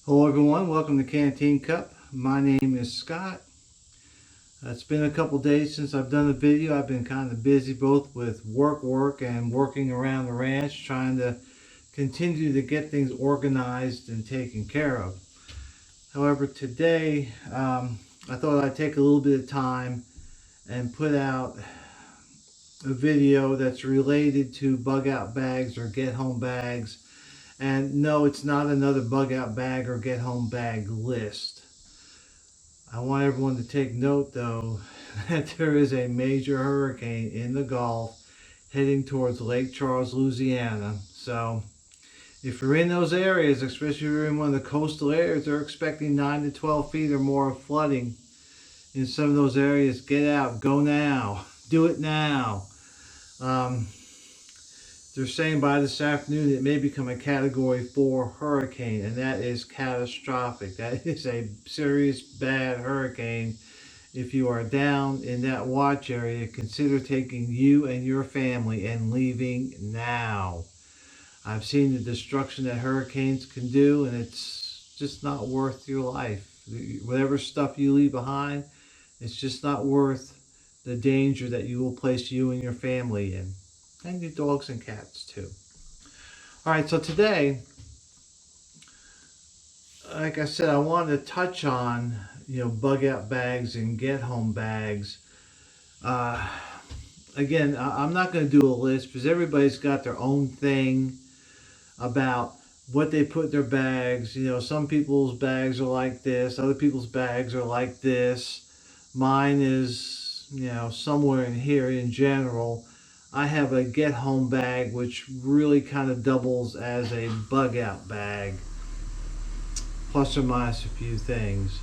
Hello everyone, welcome to Canteen Cup. My name is Scott. It's been a couple days since I've done a video. I've been kind of busy both with work and working around the ranch, trying to continue to get things organized and taken care of. However, today I thought I'd take a little bit of time and put out a video that's related to bug out bags or get home bags. And no, it's not another bug out bag or get home bag list. I want everyone to take note though that there is a major hurricane in the Gulf heading towards Lake Charles, Louisiana. So if you're in those areas, especially if you're in one of the coastal areas, they're expecting 9 to 12 feet or more of flooding in some of those areas. Get out, go now, do it now. They're saying by this afternoon it may become a Category 4 hurricane, and that is catastrophic. That is a serious bad hurricane. If you are down in that watch area, consider taking you and your family and leaving now. I've seen the destruction that hurricanes can do, and it's just not worth your life. Whatever stuff you leave behind, it's just not worth the danger that you will place you and your family in. And your dogs and cats too. All right, so today, like I said, I wanted to touch on, bug out bags and get home bags. Again, I'm not going to do a list because everybody's got their own thing about what they put in their bags. Some people's bags are like this, other people's bags are like this. Mine is, somewhere in here in general. I have a get home bag which really kind of doubles as a bug out bag, plus or minus a few things.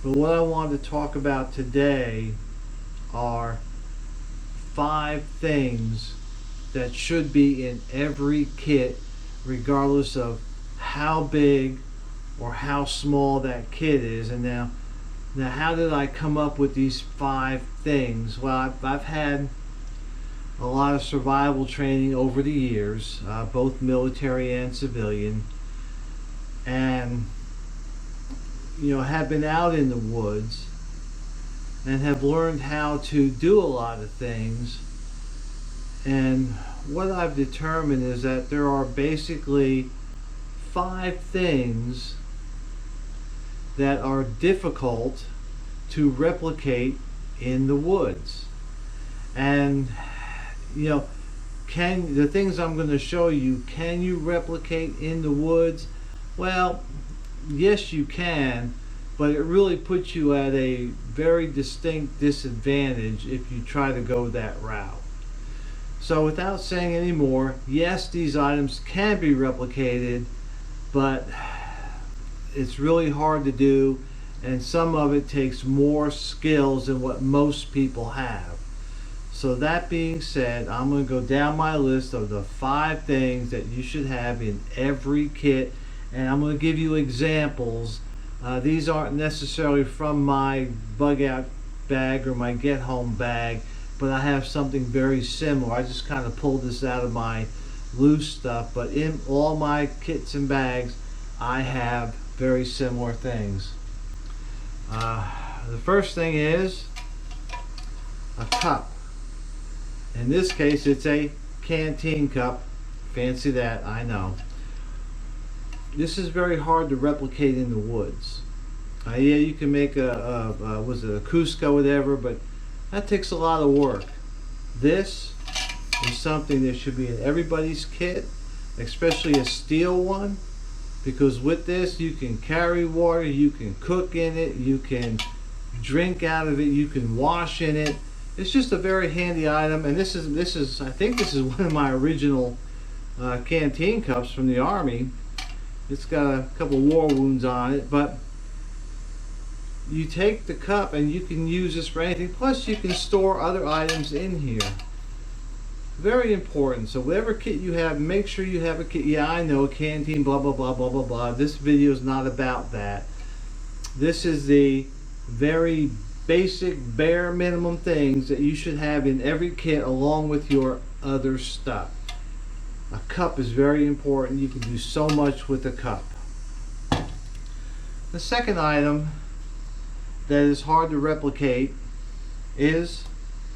But what I want to talk about today are 5 things that should be in every kit, regardless of how big or how small that kit is. And now how did I come up with these 5 things? Well, I've had a lot of survival training over the years, both military and civilian, and have been out in the woods and have learned how to do a lot of things. And what I've determined is that there are basically 5 things that are difficult to replicate in the woods. And the things I'm going to show you, can you replicate in the woods? Well, yes you can, but it really puts you at a very distinct disadvantage if you try to go that route. So without saying any more, yes, these items can be replicated, but it's really hard to do, and some of it takes more skills than what most people have. So that being said, I'm going to go down my list of the 5 things that you should have in every kit, and I'm going to give you examples. These aren't necessarily from my bug out bag or my get home bag, but I have something very similar. I just kind of pulled this out of my loose stuff, but in all my kits and bags I have very similar things. The first thing is a cup. In this case, it's a canteen cup. Fancy that, I know. This is very hard to replicate in the woods. Yeah, you can make a Cusco, whatever, but that takes a lot of work. This is something that should be in everybody's kit, especially a steel one, because with this you can carry water, you can cook in it, you can drink out of it, you can wash in it. It's just a very handy item, and this is I think this is one of my original canteen cups from the Army. It's got a couple war wounds on it, but you take the cup and you can use this for anything. Plus you can store other items in here. Very important. So whatever kit you have, make sure you have a kit. Yeah, I know, canteen, blah blah blah blah blah blah. This video is not about that. This is the very basic, bare minimum things that you should have in every kit along with your other stuff. A cup is very important. You can do so much with a cup. The second item that is hard to replicate is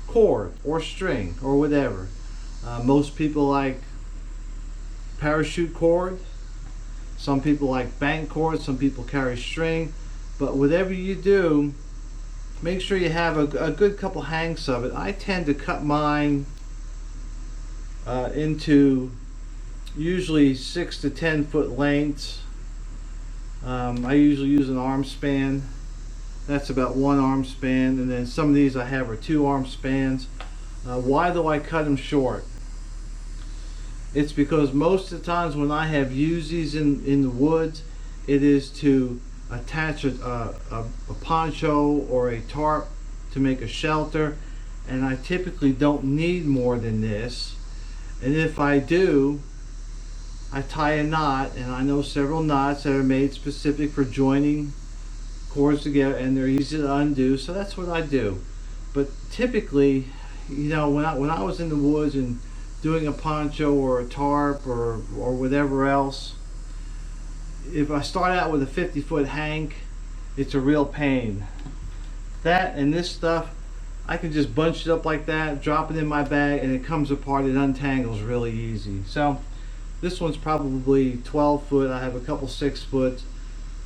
cord or string or whatever. Most people like parachute cord. Some people like bank cord. Some people carry string. But whatever you do, make sure you have a good couple hanks of it. I tend to cut mine into usually 6 to 10 foot lengths. I usually use an arm span. That's about one arm span, and then some of these I have are 2 arm spans. Why do I cut them short? It's because most of the times when I have used these in the woods, it is to attach a poncho or a tarp to make a shelter, and I typically don't need more than this. And if I do, I tie a knot, and I know several knots that are made specific for joining cords together, and they're easy to undo, so that's what I do. But typically, you know, when I was in the woods and doing a poncho or a tarp or whatever else, if I start out with a 50-foot hank, it's a real pain. That and this stuff, I can just bunch it up like that, drop it in my bag, and it comes apart, it untangles really easy. So this one's probably 12 foot. I have a couple 6 foot.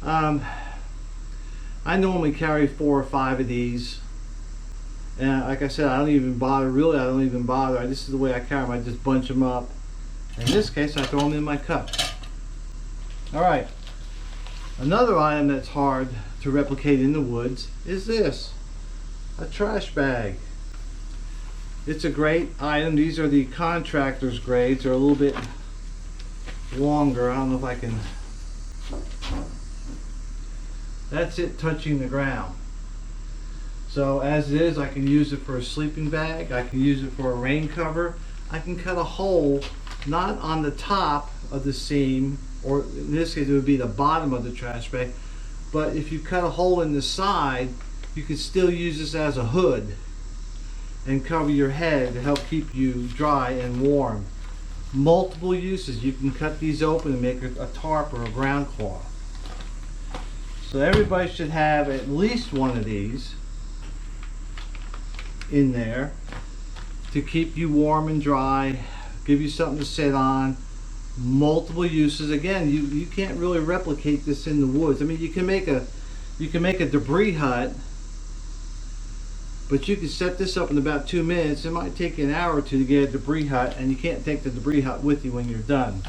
I normally carry 4 or 5 of these, and like I said, I don't even bother. Really, I don't even bother. This is the way I carry them. I just bunch them up. In this case, I throw them in my cup. All right. Another item that's hard to replicate in the woods is this: a trash bag. It's a great item. These are the contractor's grades. They're a little bit longer. I don't know if I can. That's it touching the ground. So as it is, I can use it for a sleeping bag. I can use it for a rain cover. I can cut a hole, not on the top of the seam, or in this case it would be the bottom of the trash bag, but if you cut a hole in the side, you can still use this as a hood and cover your head to help keep you dry and warm. Multiple uses. You can cut these open and make a tarp or a ground cloth. So everybody should have at least one of these in there to keep you warm and dry, give you something to sit on. Multiple uses. Again, you can't really replicate this in the woods. I mean, you can make a debris hut, but you can set this up in about 2 minutes. It might take you an hour or two to get a debris hut, and you can't take the debris hut with you when you're done.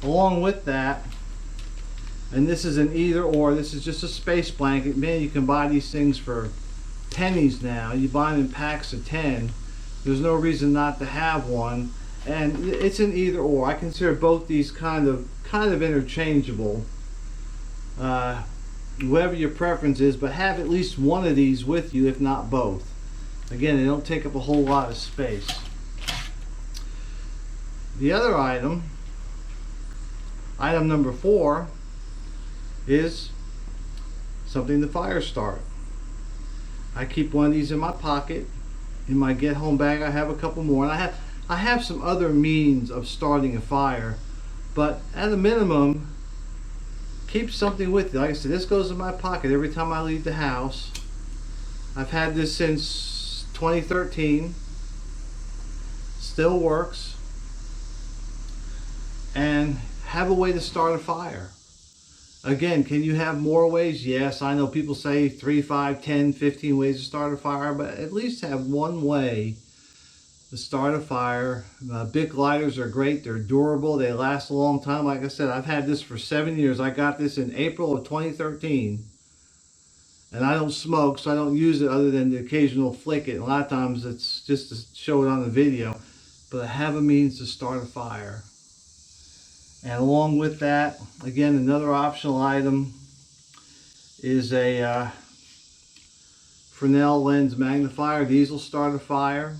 Along with that, and this is an either or, this is just a space blanket. Man, you can buy these things for pennies now. You buy them in packs of 10. There's no reason not to have one. And it's an either or. I consider both these kind of interchangeable. Whatever your preference is, but have at least one of these with you, if not both. Again, they don't take up a whole lot of space. The other item number 4, is something to fire start. I keep one of these in my pocket. In my get home bag I have a couple more, and I have some other means of starting a fire, but at a minimum, keep something with you. Like I said, this goes in my pocket every time I leave the house. I've had this since 2013. Still works. And have a way to start a fire. Again, can you have more ways? Yes, I know people say 3, 5, 10, 15 ways to start a fire, but at least have one way to start a fire. Bic lighters are great. They're durable. They last a long time. Like I said, I've had this for 7 years. I got this in April of 2013. And I don't smoke, so I don't use it other than the occasional flick it. A lot of times it's just to show it on the video. But I have a means to start a fire. And along with that, again, another optional item is a Fresnel lens magnifier. These will start a fire.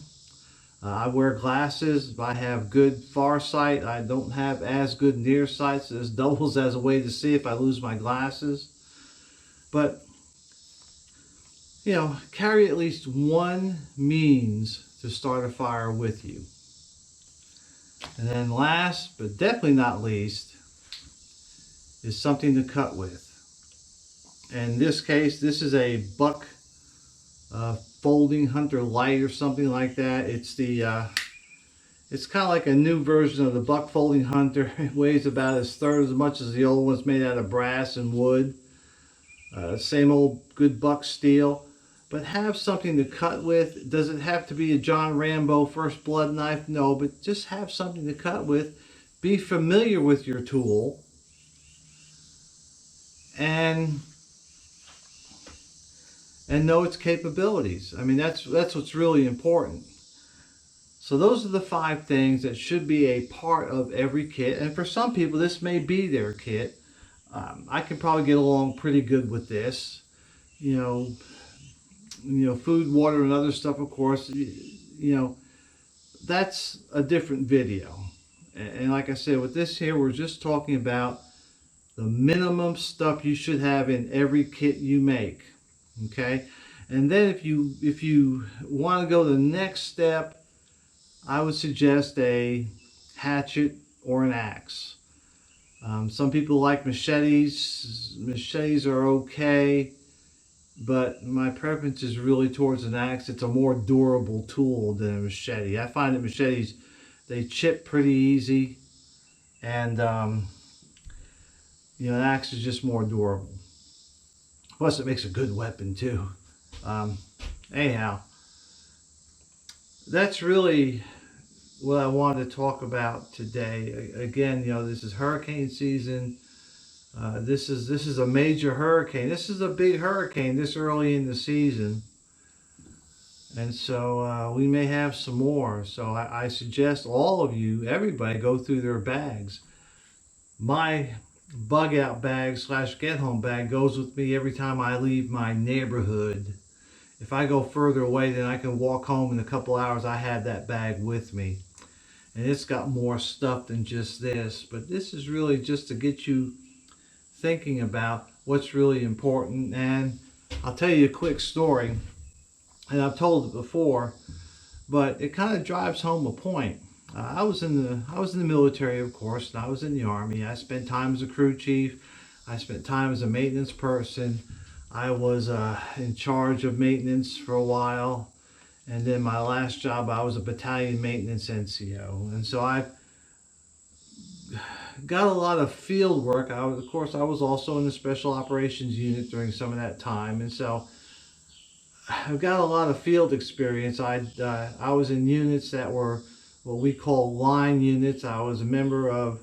I wear glasses. I have good far sight. I don't have as good near sight, so this doubles as a way to see if I lose my glasses. But, you know, carry at least one means to start a fire with you. And then last, but definitely not least, is something to cut with. In this case, this is a Buck Folding Hunter Light or something like that. It's kind of like a new version of the Buck Folding Hunter. It weighs about a third as much as the old one's, made out of brass and wood. Same old good buck steel. But have something to cut with. Does it have to be a John Rambo First Blood knife? No, but just have something to cut with. Be familiar with your tool. And know its capabilities. I mean, that's what's really important. So those are the 5 things that should be a part of every kit. And for some people, this may be their kit. I can probably get along pretty good with this. You know, food, water, and other stuff, of course, you know, that's a different video. And like I said, with this here, we're just talking about the minimum stuff you should have in every kit you make. Okay? And then if you want to go the next step, I would suggest a hatchet or an axe. Some people like machetes. Machetes are okay, but my preference is really towards an axe. It's a more durable tool than a machete. I find that machetes, they chip pretty easy, and you know, an axe is just more durable. Plus, it makes a good weapon too. Anyhow, that's really what I wanted to talk about today. Again, you know, this is hurricane season. This is a major hurricane. This is a big hurricane this early in the season, and so we may have some more. So I suggest all of you, everybody, go through their bags. My BugOut Bag / Get Home Bag goes with me every time I leave my neighborhood. If I go further away than I can walk home in a couple hours, I have that bag with me. And it's got more stuff than just this, but this is really just to get you thinking about what's really important. And I'll tell you a quick story, and I've told it before, but it kind of drives home a point. I was in the military, of course, and I was in the Army. I spent time as a crew chief. I spent time as a maintenance person. I was in charge of maintenance for a while. And then my last job, I was a battalion maintenance NCO. And so I've got a lot of field work. Of course, I was also in the Special Operations Unit during some of that time. And so I've got a lot of field experience. I was in units that were what we call line units. I was a member of,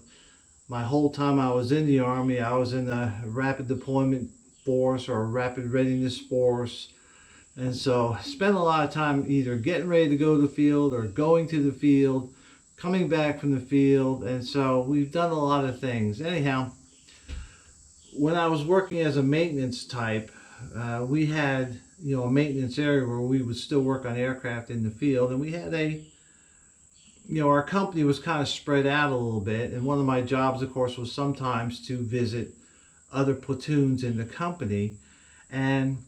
my whole time I was in the Army, I was in the Rapid Deployment Force or Rapid Readiness Force. And so I spent a lot of time either getting ready to go to the field or going to the field, coming back from the field. And so we've done a lot of things. Anyhow, when I was working as a maintenance type, we had, you know, a maintenance area where we would still work on aircraft in the field. And we had our company was kind of spread out a little bit. And one of my jobs, of course, was sometimes to visit other platoons in the company. And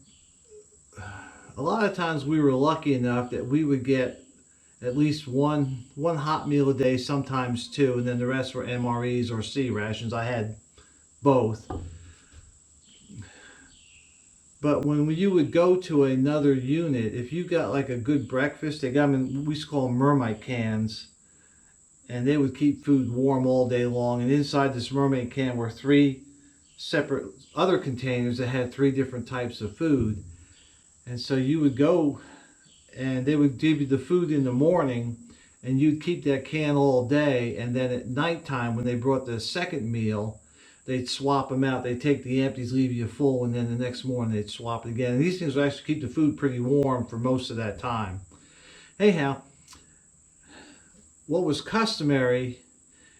a lot of times we were lucky enough that we would get at least one hot meal a day, sometimes 2, and then the rest were MREs or C rations. I had both. But when you would go to another unit, if you got like a good breakfast, they got them in, we used to call them mermaid cans, and they would keep food warm all day long. And inside this mermaid can were 3 separate other containers that had 3 different types of food. And so you would go and they would give you the food in the morning, and you'd keep that can all day. And then at nighttime, when they brought the second meal, they'd swap them out. They'd take the empties, leave you full, and then the next morning they'd swap it again. And these things would actually keep the food pretty warm for most of that time. Anyhow, what was customary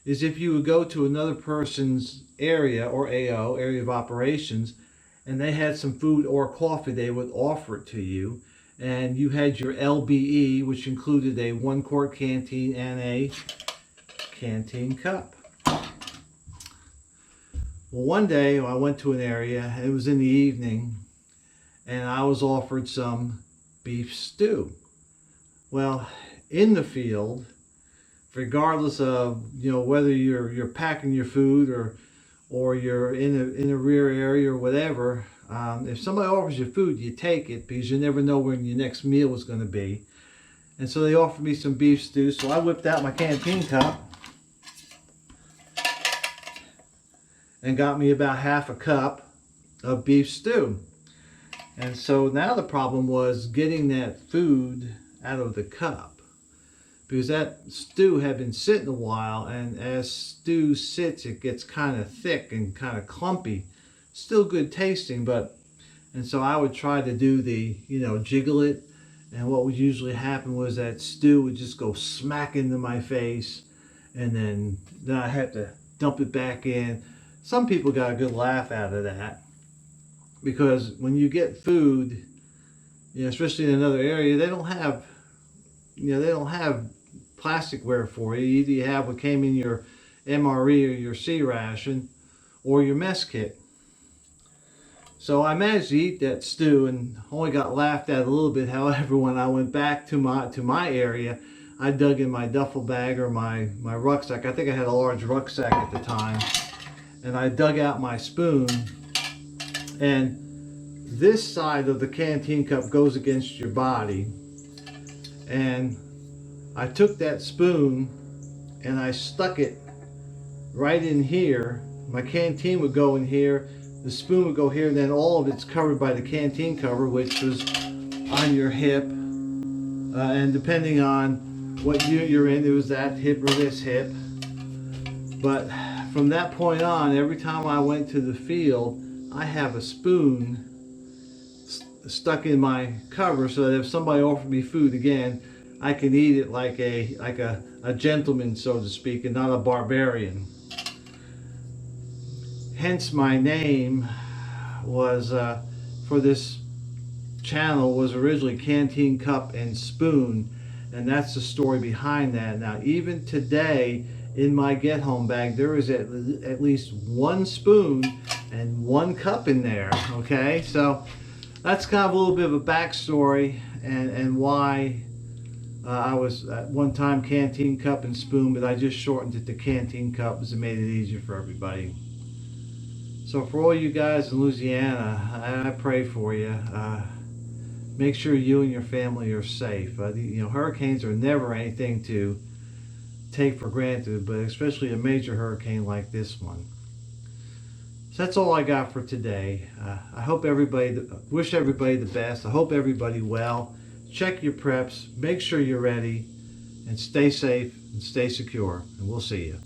is if you would go to another person's area, or AO, area of operations, and they had some food or coffee, they would offer it to you. And you had your LBE, which included a 1-quart canteen and a canteen cup. Well, one day I went to an area, it was in the evening, and I was offered some beef stew. Well, in the field, regardless of, you know, whether you're packing your food or you're in a rear area or whatever, If somebody offers you food, you take it because you never know when your next meal is going to be. And so they offered me some beef stew, so I whipped out my canteen cup and got me about half a cup of beef stew. And so now the problem was getting that food out of the cup, because that stew had been sitting a while, and as stew sits, it gets kind of thick and kind of clumpy. Still good tasting, and so I would try to do the, jiggle it, and what would usually happen was that stew would just go smack into my face, and then I had to dump it back in. Some people got a good laugh out of that, because when you get food, especially in another area, they don't have, plasticware for you. Either you have what came in your MRE or your C ration, or your mess kit. So I managed to eat that stew and only got laughed at a little bit. However, when I went back to my area, I dug in my duffel bag or my rucksack. I think I had a large rucksack at the time. And I dug out my spoon. And this side of the canteen cup goes against your body. And I took that spoon and I stuck it right in here. My canteen would go in here. The spoon would go here, and then all of it's covered by the canteen cover, which was on your hip. And depending on what unit you're in, it was that hip or this hip. But from that point on, every time I went to the field, I have a spoon stuck in my cover so that if somebody offered me food again, I can eat it like a gentleman, so to speak, and not a barbarian. Hence my name was, for this channel, was originally Canteen Cup and Spoon, and that's the story behind that. Now even today in my get home bag there is at least one spoon and one cup in there. Okay, so that's kind of a little bit of a backstory and why I was at one time Canteen Cup and Spoon, but I just shortened it to Canteen Cup because it made it easier for everybody. So for all you guys in Louisiana, I pray for you. Make sure you and your family are safe. Hurricanes are never anything to take for granted, but especially a major hurricane like this one. So that's all I got for today. I hope wish everybody the best. I hope everybody well. Check your preps. Make sure you're ready, and stay safe and stay secure. And we'll see you.